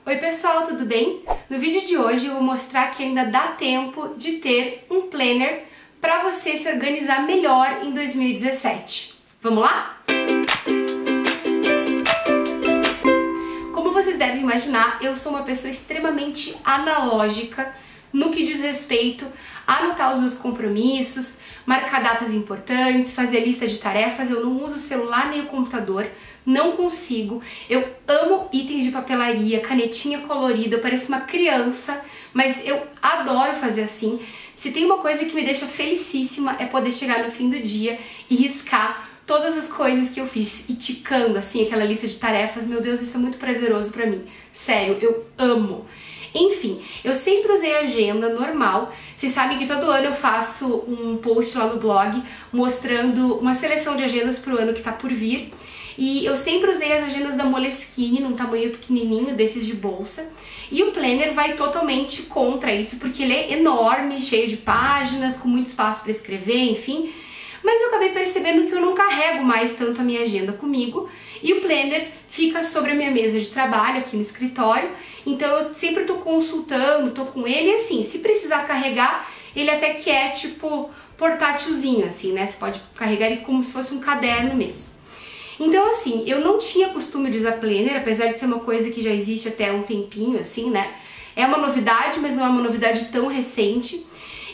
Oi pessoal, tudo bem? No vídeo de hoje eu vou mostrar que ainda dá tempo de ter um planner para você se organizar melhor em 2017. Vamos lá? Como vocês devem imaginar, eu sou uma pessoa extremamente analógica no que diz respeito a anotar os meus compromissos, marcar datas importantes, fazer lista de tarefas. Eu não uso o celular nem o computador, não consigo. Eu amo itens de papelaria, canetinha colorida, eu pareço uma criança, mas eu adoro fazer assim. Se tem uma coisa que me deixa felicíssima é poder chegar no fim do dia e riscar todas as coisas que eu fiz e ticando assim aquela lista de tarefas. Meu Deus, isso é muito prazeroso pra mim. Sério, eu amo. Enfim, eu sempre usei agenda normal. Vocês sabem que todo ano eu faço um post lá no blog mostrando uma seleção de agendas pro ano que tá por vir. E eu sempre usei as agendas da Moleskine, num tamanho pequenininho, desses de bolsa. E o planner vai totalmente contra isso, porque ele é enorme, cheio de páginas, com muito espaço para escrever, enfim. Mas eu acabei percebendo que eu não carrego mais tanto a minha agenda comigo. E o planner fica sobre a minha mesa de trabalho aqui no escritório. Então eu sempre tô consultando, tô com ele, e assim, se precisar carregar, ele até que é tipo portátilzinho, assim, né? Você pode carregar ele como se fosse um caderno mesmo. Então assim, eu não tinha costume de usar planner, apesar de ser uma coisa que já existe até um tempinho, assim, né? É uma novidade, mas não é uma novidade tão recente.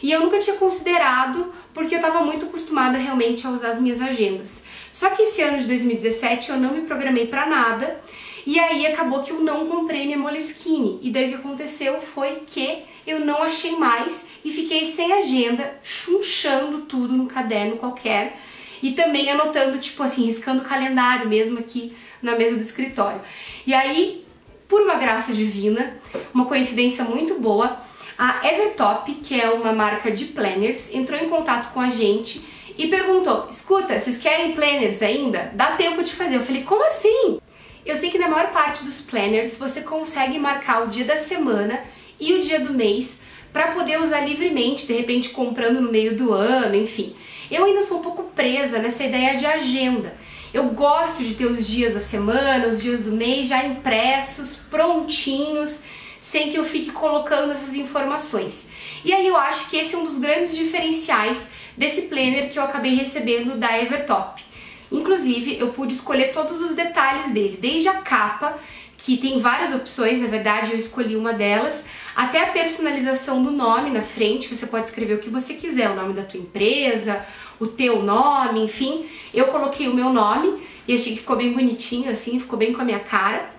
E eu nunca tinha considerado, porque eu estava muito acostumada realmente a usar as minhas agendas. Só que esse ano de 2017 eu não me programei pra nada, e aí acabou que eu não comprei minha Moleskine. E daí o que aconteceu foi que eu não achei mais e fiquei sem agenda, chunchando tudo num caderno qualquer. E também anotando, tipo assim, riscando o calendário mesmo aqui na mesa do escritório. E aí, por uma graça divina, uma coincidência muito boa, a Evertop, que é uma marca de planners, entrou em contato com a gente e perguntou: escuta, vocês querem planners ainda? Dá tempo de fazer. Eu falei: como assim? Eu sei que na maior parte dos planners você consegue marcar o dia da semana e o dia do mês para poder usar livremente, de repente comprando no meio do ano, enfim. Eu ainda sou um pouco presa nessa ideia de agenda. Eu gosto de ter os dias da semana, os dias do mês já impressos, prontinhos, sem que eu fique colocando essas informações. E aí eu acho que esse é um dos grandes diferenciais desse planner que eu acabei recebendo da Evertop. Inclusive, eu pude escolher todos os detalhes dele, desde a capa, que tem várias opções, na verdade eu escolhi uma delas, até a personalização do nome na frente. Você pode escrever o que você quiser, o nome da tua empresa, o teu nome, enfim. Eu coloquei o meu nome e achei que ficou bem bonitinho assim, ficou bem com a minha cara.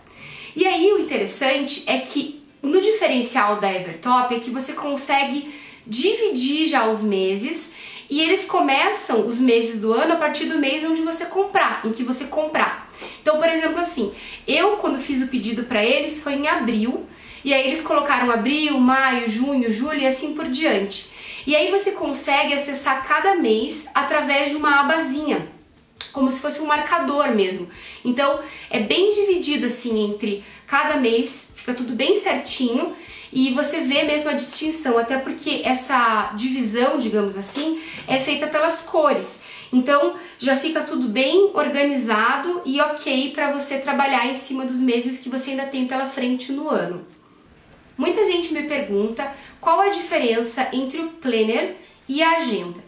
E aí o interessante é que no diferencial da Evertop é que você consegue dividir já os meses e eles começam os meses do ano a partir do mês onde você comprar, em que você comprar. Então, por exemplo, assim, eu quando fiz o pedido para eles foi em abril, e aí eles colocaram abril, maio, junho, julho e assim por diante. E aí você consegue acessar cada mês através de uma abazinha, como se fosse um marcador mesmo. Então, é bem dividido assim entre cada mês, fica tudo bem certinho e você vê mesmo a distinção, até porque essa divisão, digamos assim, é feita pelas cores. Então, já fica tudo bem organizado e ok para você trabalhar em cima dos meses que você ainda tem pela frente no ano. Muita gente me pergunta qual a diferença entre o planner e a agenda.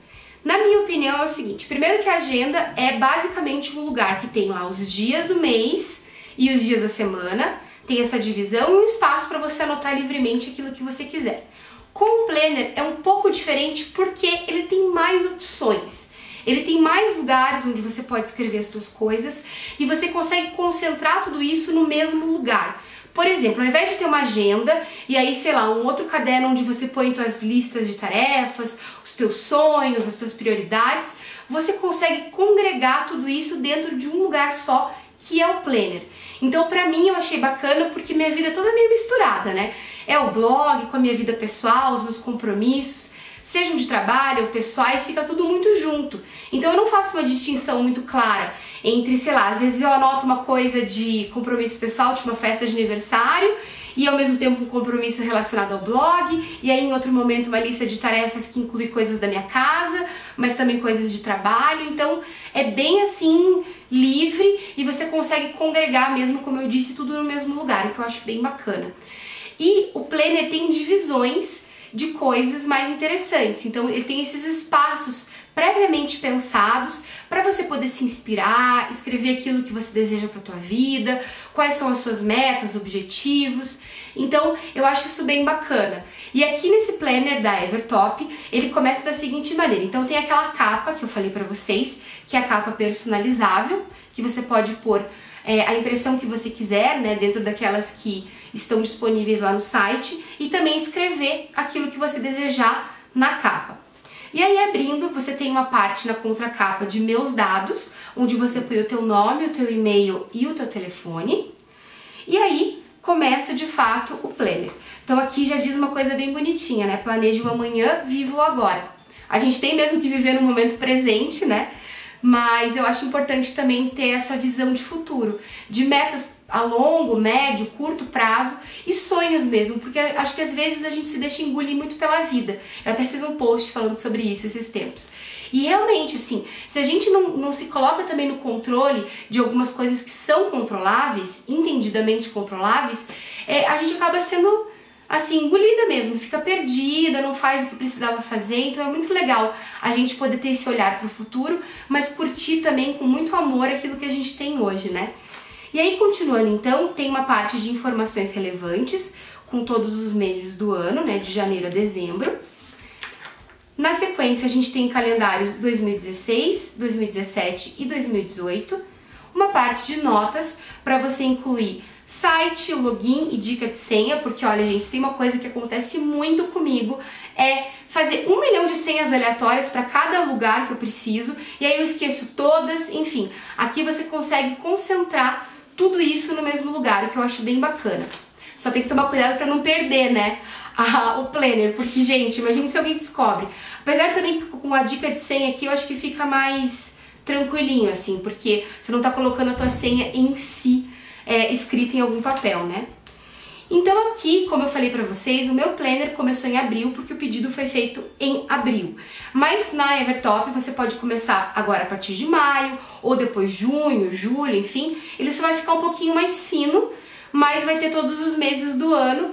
Na minha opinião é o seguinte: primeiro que a agenda é basicamente um lugar que tem lá os dias do mês e os dias da semana, tem essa divisão e um espaço para você anotar livremente aquilo que você quiser. Com o planner é um pouco diferente porque ele tem mais opções. Ele tem mais lugares onde você pode escrever as suas coisas e você consegue concentrar tudo isso no mesmo lugar. Por exemplo, ao invés de ter uma agenda e aí, sei lá, um outro caderno onde você põe suas listas de tarefas, os teus sonhos, as tuas prioridades, você consegue congregar tudo isso dentro de um lugar só, que é o planner. Então, pra mim, eu achei bacana porque minha vida é toda meio misturada, né? É o blog com a minha vida pessoal, os meus compromissos, sejam de trabalho ou pessoais, fica tudo muito junto. Então eu não faço uma distinção muito clara entre, sei lá, às vezes eu anoto uma coisa de compromisso pessoal, tipo uma festa de aniversário, e ao mesmo tempo um compromisso relacionado ao blog, e aí em outro momento uma lista de tarefas que inclui coisas da minha casa, mas também coisas de trabalho. Então é bem assim livre e você consegue congregar mesmo, como eu disse, tudo no mesmo lugar, o que eu acho bem bacana. E o planner tem divisões de coisas mais interessantes, então ele tem esses espaços previamente pensados para você poder se inspirar, escrever aquilo que você deseja para a tua vida, quais são as suas metas, objetivos. Então eu acho isso bem bacana. E aqui nesse planner da Evertop, ele começa da seguinte maneira. Então tem aquela capa que eu falei para vocês, que é a capa personalizável, que você pode pôr a impressão que você quiser, né, dentro daquelas que estão disponíveis lá no site, e também escrever aquilo que você desejar na capa. E aí abrindo, você tem uma parte na contracapa de meus dados, onde você põe o teu nome, o teu e-mail e o teu telefone. E aí começa de fato o planner. Então aqui já diz uma coisa bem bonitinha, né? Planeje o amanhã, viva o agora. A gente tem mesmo que viver no momento presente, né? Mas eu acho importante também ter essa visão de futuro, de metas a longo, médio, curto prazo e sonhos mesmo, porque acho que às vezes a gente se deixa engolir muito pela vida. Eu até fiz um post falando sobre isso esses tempos. E realmente, assim, se a gente não se coloca também no controle de algumas coisas que são controláveis, entendidamente controláveis, a gente acaba sendo assim, engolida mesmo, fica perdida, não faz o que precisava fazer. Então é muito legal a gente poder ter esse olhar para o futuro, mas curtir também com muito amor aquilo que a gente tem hoje, né? E aí, continuando então, tem uma parte de informações relevantes, com todos os meses do ano, né, de janeiro a dezembro. Na sequência, a gente tem calendários 2016, 2017 e 2018. Uma parte de notas para você incluir site, login e dica de senha, porque olha gente, tem uma coisa que acontece muito comigo, é fazer 1 milhão de senhas aleatórias para cada lugar que eu preciso, e aí eu esqueço todas, enfim. Aqui você consegue concentrar tudo isso no mesmo lugar, o que eu acho bem bacana. Só tem que tomar cuidado para não perder, né, o planner, porque gente, imagine se alguém descobre. Apesar também que com a dica de senha aqui eu acho que fica mais tranquilinho assim, porque você não tá colocando a tua senha em si, escrita em algum papel, né? Então aqui, como eu falei pra vocês, o meu planner começou em abril porque o pedido foi feito em abril. Mas na Evertop você pode começar agora a partir de maio, ou depois junho, julho, enfim. Ele só vai ficar um pouquinho mais fino, mas vai ter todos os meses do ano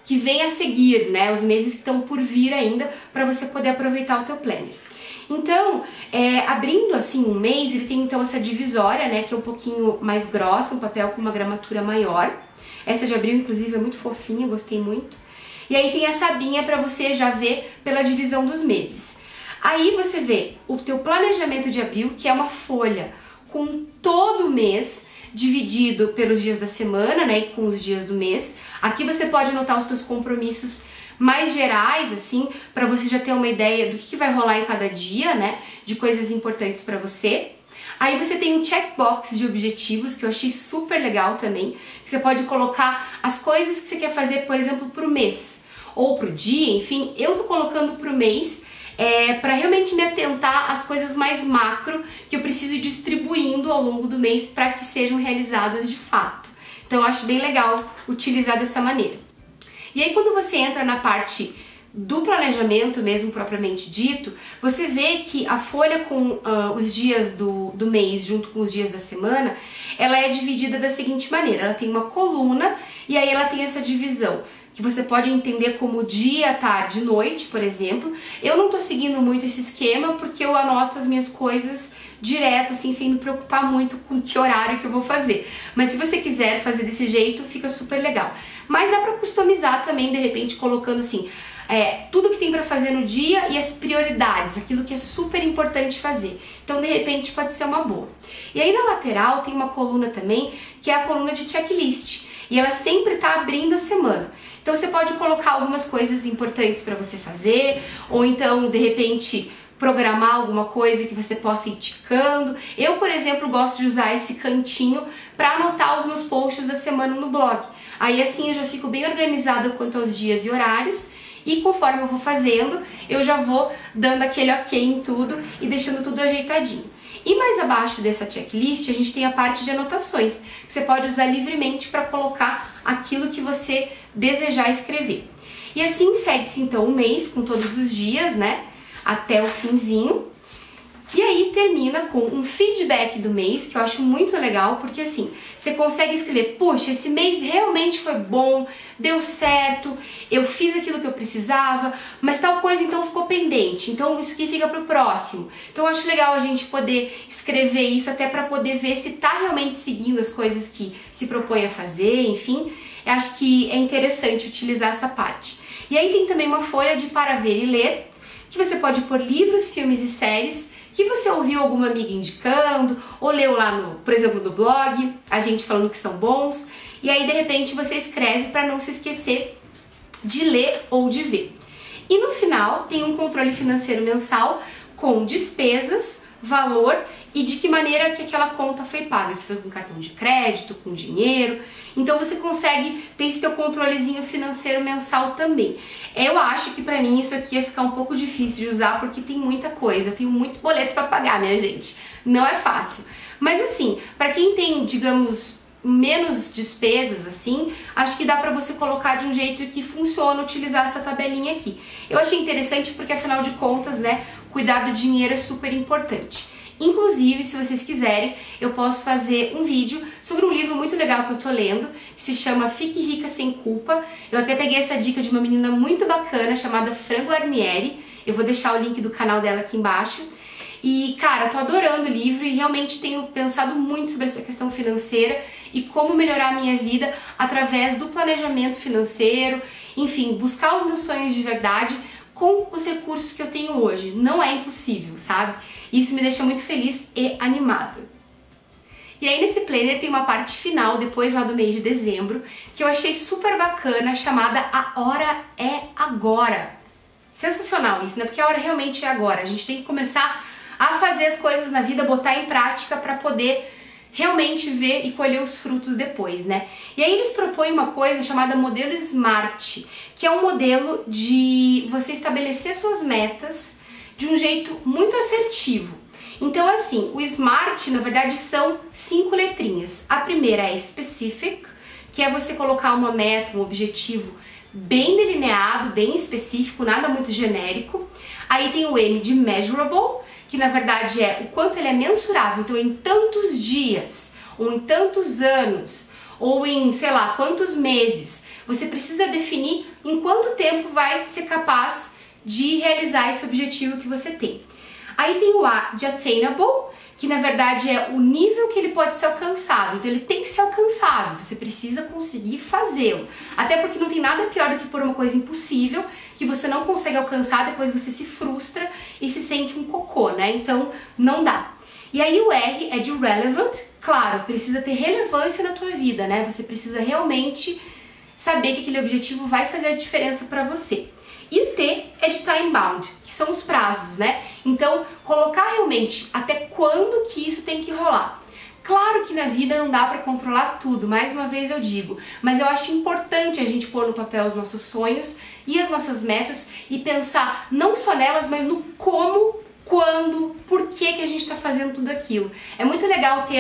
que vem a seguir, né? Os meses que estão por vir ainda, para você poder aproveitar o teu planner. Então, abrindo assim um mês, ele tem então essa divisória, né, que é um pouquinho mais grossa, um papel com uma gramatura maior. Essa de abril, inclusive, é muito fofinha, gostei muito. E aí tem essa abinha para você já ver pela divisão dos meses. Aí você vê o teu planejamento de abril, que é uma folha com todo o mês, dividido pelos dias da semana, né, e com os dias do mês. Aqui você pode anotar os teus compromissos mais gerais, assim, para você já ter uma ideia do que vai rolar em cada dia, né, de coisas importantes para você. Aí você tem um checkbox de objetivos, que eu achei super legal também, que você pode colocar as coisas que você quer fazer, por exemplo, pro mês, ou pro dia, enfim. Eu tô colocando pro mês, para realmente me atentar às coisas mais macro que eu preciso ir distribuindo ao longo do mês para que sejam realizadas de fato. Então eu acho bem legal utilizar dessa maneira. E aí quando você entra na parte do planejamento mesmo propriamente dito, você vê que a folha com os dias do mês junto com os dias da semana, ela é dividida da seguinte maneira: ela tem uma coluna e aí ela tem essa divisão, que você pode entender como dia, tarde, noite, por exemplo. Eu não tô seguindo muito esse esquema porque eu anoto as minhas coisas direto, assim, sem me preocupar muito com que horário que eu vou fazer. Mas se você quiser fazer desse jeito, fica super legal. Mas dá pra customizar também, de repente, colocando assim, tudo que tem pra fazer no dia e as prioridades, aquilo que é super importante fazer. Então, de repente, pode ser uma boa. E aí na lateral tem uma coluna também, que é a coluna de checklist. E ela sempre tá abrindo a semana. Então você pode colocar algumas coisas importantes para você fazer, ou então, de repente, programar alguma coisa que você possa ir ticando. Eu, por exemplo, gosto de usar esse cantinho para anotar os meus posts da semana no blog. Aí assim eu já fico bem organizada quanto aos dias e horários, e conforme eu vou fazendo, eu já vou dando aquele ok em tudo e deixando tudo ajeitadinho. E mais abaixo dessa checklist a gente tem a parte de anotações, que você pode usar livremente para colocar aquilo que você desejar escrever. E assim segue-se então um mês com todos os dias, né, até o finzinho. E aí termina com um feedback do mês, que eu acho muito legal, porque assim, você consegue escrever, puxa, esse mês realmente foi bom, deu certo, eu fiz aquilo que eu precisava, mas tal coisa então ficou pendente, então isso aqui fica pro próximo. Então eu acho legal a gente poder escrever isso até para poder ver se tá realmente seguindo as coisas que se propõe a fazer, enfim. Eu acho que é interessante utilizar essa parte. E aí tem também uma folha de para ver e ler, que você pode pôr livros, filmes e séries que você ouviu alguma amiga indicando, ou leu lá no, por exemplo, no blog, a gente falando que são bons, e aí de repente você escreve para não se esquecer de ler ou de ver. E no final tem um controle financeiro mensal com despesas, valor e de que maneira que aquela conta foi paga, se foi com cartão de crédito, com dinheiro. Então você consegue ter esse teu controlezinho financeiro mensal também. Eu acho que pra mim isso aqui ia ficar um pouco difícil de usar porque tem muita coisa, eu tenho muito boleto pra pagar, minha gente. Não é fácil. Mas assim, pra quem tem, digamos, menos despesas assim, acho que dá pra você colocar de um jeito que funciona utilizar essa tabelinha aqui. Eu achei interessante porque afinal de contas, né, cuidar do dinheiro é super importante. Inclusive, se vocês quiserem, eu posso fazer um vídeo sobre um livro muito legal que eu tô lendo, que se chama Fique Rica Sem Culpa. Eu até peguei essa dica de uma menina muito bacana chamada Fran Guarnieri. Eu vou deixar o link do canal dela aqui embaixo. E, cara, tô adorando o livro e realmente tenho pensado muito sobre essa questão financeira e como melhorar a minha vida através do planejamento financeiro, enfim, buscar os meus sonhos de verdade com os recursos que eu tenho hoje. Não é impossível, sabe? Isso me deixa muito feliz e animada. E aí nesse planner tem uma parte final, depois lá do mês de dezembro, que eu achei super bacana, chamada A Hora é Agora. Sensacional isso, né? Porque a hora realmente é agora. A gente tem que começar a fazer as coisas na vida, botar em prática para poder realmente ver e colher os frutos depois, né? E aí eles propõem uma coisa chamada modelo SMART, que é um modelo de você estabelecer suas metas de um jeito muito assertivo. Então assim, o SMART na verdade são 5 letrinhas. A primeira é Specific, que é você colocar uma meta, um objetivo bem delineado, bem específico, nada muito genérico. Aí tem o M de Measurable, que na verdade é o quanto ele é mensurável, então em tantos dias, ou em tantos anos, ou em, sei lá, quantos meses, você precisa definir em quanto tempo vai ser capaz de realizar esse objetivo que você tem. Aí tem o A de Attainable, que na verdade é o nível que ele pode ser alcançado, então ele tem que ser alcançável, você precisa conseguir fazê-lo. Até porque não tem nada pior do que pôr uma coisa impossível, que você não consegue alcançar, depois você se frustra e se sente um cocô, né? Então não dá. E aí o R é de Relevant, claro, precisa ter relevância na tua vida, né? Você precisa realmente saber que aquele objetivo vai fazer a diferença para você. E o T é de Time Bound, que são os prazos, né? Então, colocar realmente até quando que isso tem que rolar. Claro que na vida não dá para controlar tudo, mais uma vez eu digo, mas eu acho importante a gente pôr no papel os nossos sonhos e as nossas metas e pensar não só nelas, mas no como, quando, por que que a gente está fazendo tudo aquilo. É muito legal ter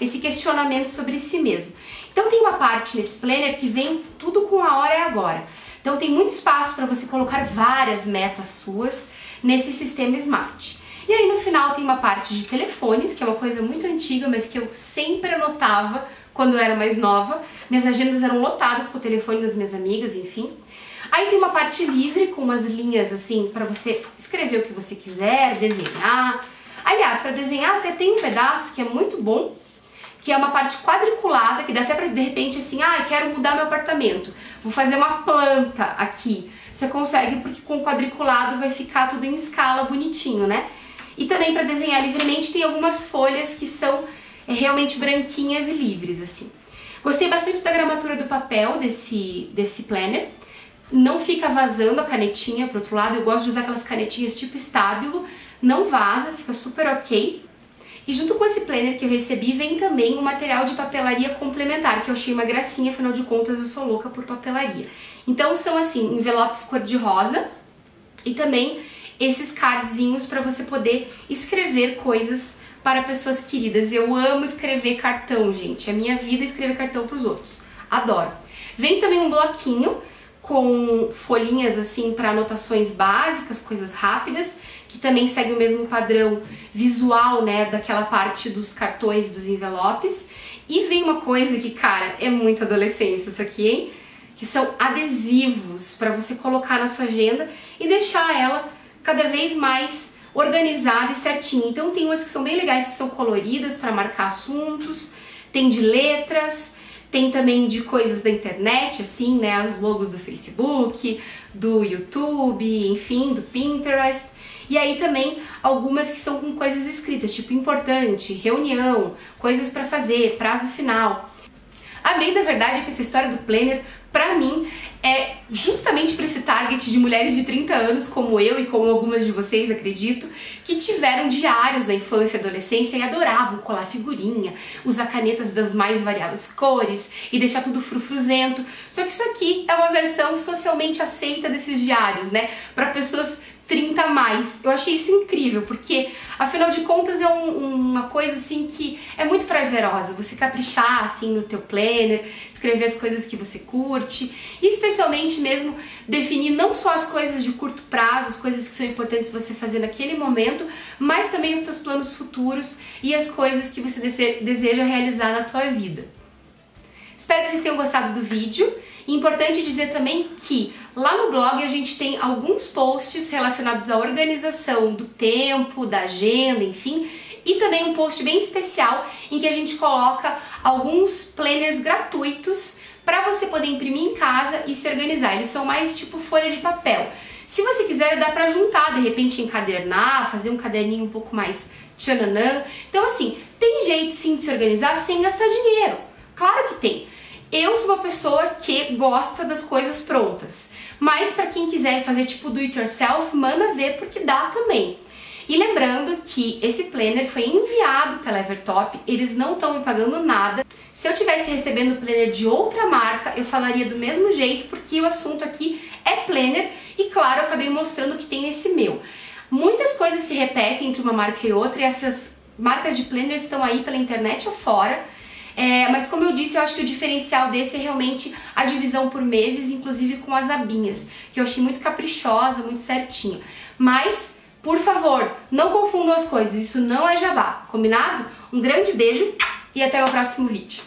esse questionamento sobre si mesmo. Então tem uma parte nesse planner que vem tudo com a hora é agora. Então tem muito espaço para você colocar várias metas suas nesse sistema SMART. E aí no final tem uma parte de telefones, que é uma coisa muito antiga, mas que eu sempre anotava quando eu era mais nova. Minhas agendas eram lotadas com o telefone das minhas amigas, enfim. Aí tem uma parte livre, com umas linhas assim, para você escrever o que você quiser, desenhar. Aliás, para desenhar até tem um pedaço que é muito bom, que é uma parte quadriculada, que dá até pra, de repente, assim, ah, eu quero mudar meu apartamento, vou fazer uma planta aqui. Você consegue, porque com o quadriculado vai ficar tudo em escala bonitinho, né? E também para desenhar livremente tem algumas folhas que são realmente branquinhas e livres, assim. Gostei bastante da gramatura do papel desse planner. Não fica vazando a canetinha pro outro lado, eu gosto de usar aquelas canetinhas tipo estábulo, não vaza, fica super ok. E junto com esse planner que eu recebi vem também um material de papelaria complementar, que eu achei uma gracinha, afinal de contas eu sou louca por papelaria. Então são assim, envelopes cor-de-rosa e também esses cardzinhos para você poder escrever coisas para pessoas queridas. Eu amo escrever cartão, gente, é minha vida escrever cartão para os outros, adoro. Vem também um bloquinho com folhinhas assim para anotações básicas, coisas rápidas, que também segue o mesmo padrão visual, né, daquela parte dos cartões, dos envelopes. E vem uma coisa que, cara, é muito adolescência isso aqui, hein? Que são adesivos para você colocar na sua agenda e deixar ela cada vez mais organizada e certinha. Então tem umas que são bem legais, que são coloridas para marcar assuntos, tem de letras, tem também de coisas da internet, assim, né, os logos do Facebook, do YouTube, enfim, do Pinterest. E aí também algumas que são com coisas escritas, tipo importante, reunião, coisas para fazer, prazo final. A bem da verdade é que essa história do planner, pra mim, é justamente para esse target de mulheres de 30 anos, como eu e como algumas de vocês, acredito, que tiveram diários na infância e adolescência e adoravam colar figurinha, usar canetas das mais variadas cores e deixar tudo frufruzento. Só que isso aqui é uma versão socialmente aceita desses diários, né? Para pessoas 30 a mais. Eu achei isso incrível, porque afinal de contas é uma coisa assim que é muito prazerosa, você caprichar assim no teu planner, escrever as coisas que você curte e especialmente mesmo definir não só as coisas de curto prazo, as coisas que são importantes você fazer naquele momento, mas também os teus planos futuros e as coisas que você deseja realizar na tua vida. Espero que vocês tenham gostado do vídeo. Importante dizer também que lá no blog a gente tem alguns posts relacionados à organização do tempo, da agenda, enfim, e também um post bem especial em que a gente coloca alguns planners gratuitos para você poder imprimir em casa e se organizar. Eles são mais tipo folha de papel. Se você quiser, dá para juntar, de repente encadernar, fazer um caderninho um pouco mais tchananã. Então assim, tem jeito sim de se organizar sem gastar dinheiro. Claro que tem. Eu sou uma pessoa que gosta das coisas prontas, mas para quem quiser fazer tipo do it yourself, manda ver porque dá também. E lembrando que esse planner foi enviado pela Evertop, eles não estão me pagando nada. Se eu tivesse recebendo o planner de outra marca, eu falaria do mesmo jeito, porque o assunto aqui é planner e claro, eu acabei mostrando o que tem nesse meu. Muitas coisas se repetem entre uma marca e outra e essas marcas de planner estão aí pela internet afora. Mas como eu disse, eu acho que o diferencial desse é realmente a divisão por meses, inclusive com as abinhas, que eu achei muito caprichosa, muito certinho. Mas, por favor, não confundam as coisas, isso não é jabá, combinado? Um grande beijo e até o próximo vídeo.